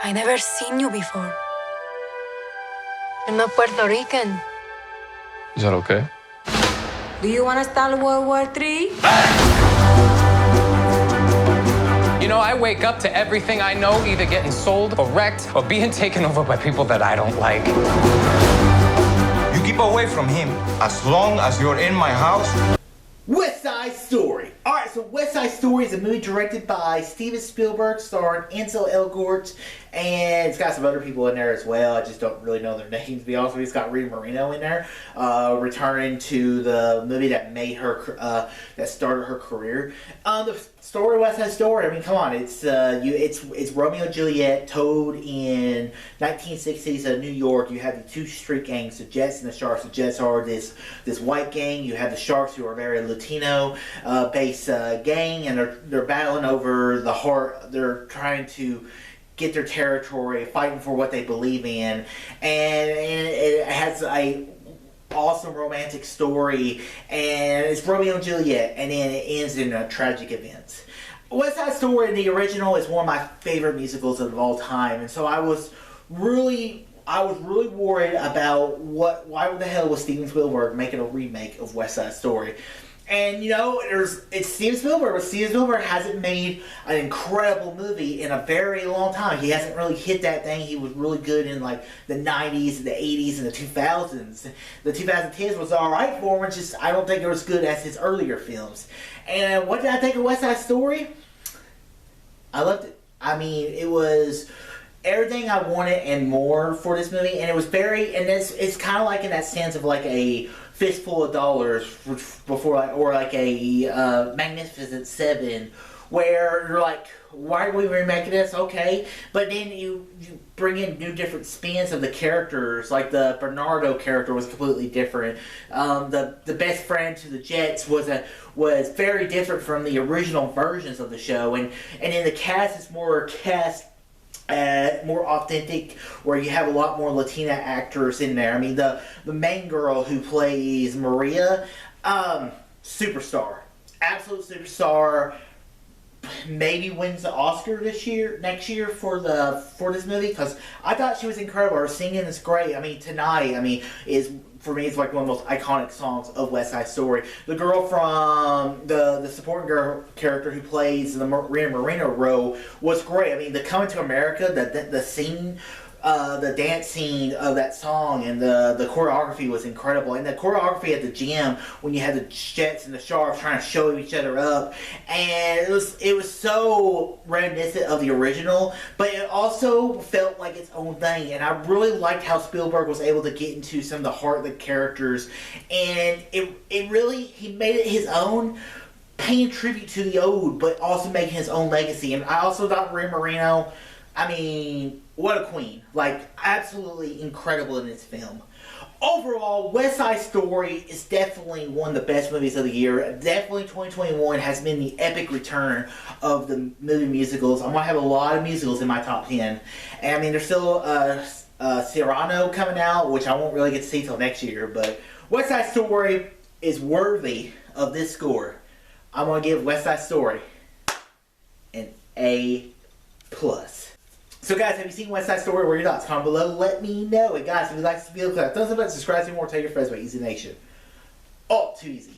I never seen you before. You're not Puerto Rican. Is that okay? Do you want to start World War III? You know, I wake up to everything I know either getting sold or wrecked or being taken over by people that I don't like. You keep away from him as long as you're in my house. West Side Story. Alright, so West Side Story is a movie directed by Steven Spielberg, starring Ansel Elgort, and it's got some other people in there as well. I just don't really know their names, to be honest with you. It's got Rita Moreno in there, returning to the movie that made her, that started her career. The story, West Side Story, I mean, come on, it's Romeo and Juliet told in 1960s New York. You have the two street gangs, the Jets and the Sharks. The Jets are this white gang. You have the Sharks, who are very Latino based gang, and they're battling over the heart. They're trying to get their territory, fighting for what they believe in, and it has a awesome romantic story, and it's Romeo and Juliet, and then it ends in a tragic event. West Side Story, the original, is one of my favorite musicals of all time, and so I was really worried about why the hell was Steven Spielberg making a remake of West Side Story. And, you know, it's Steven Spielberg, but Steven Spielberg hasn't made an incredible movie in a very long time. He hasn't really hit that thing. He was really good in, like, the 90s, the 80s, and the 2000s. The 2010s was alright for him, just I don't think it was good as his earlier films. And what did I think of West Side Story? I loved it. I mean, it was everything I wanted and more for this movie, and it was it's kind of like in that sense of like a Fistful of Dollars before, or like a Magnificent Seven, where you're like, why are we remaking this? Okay, but then you bring in new different spins of the characters. Like the Bernardo character was completely different. The best friend to the Jets was very different from the original versions of the show, and in the cast it's more authentic, where you have a lot more Latina actors in there. I mean, the main girl who plays Maria, superstar, absolute superstar. Maybe wins the Oscar next year for this movie, because I thought she was incredible. Her singing is great. I mean, Tonight, is, for me, it's like one of the most iconic songs of West Side Story. The girl from the supporting girl character who plays the Rita Moreno role was great. I mean, the Coming to America, the scene, the dance scene of that song, and the choreography was incredible. And the choreography at the gym, when you had the Jets and the Sharks trying to show each other up, and it was so reminiscent of the original, but it also felt like its own thing. And I really liked how Spielberg was able to get into some of the heart of the characters, and he made it his own, paying tribute to the old, but also making his own legacy. And I also thought Rita Moreno, I mean, what a queen. Like, absolutely incredible in this film. Overall, West Side Story is definitely one of the best movies of the year. Definitely 2021 has been the epic return of the movie musicals. I'm going to have a lot of musicals in my top 10. And I mean, there's still Cyrano coming out, which I won't really get to see till next year. But West Side Story is worthy of this score. I'm going to give West Side Story an A+. So guys, have you seen West Side Story? What are your thoughts? Comment below. Let me know. And guys, if you like this video, click thumbs up, subscribe to more. Tell your friends about Easy Nation. Oh, too easy.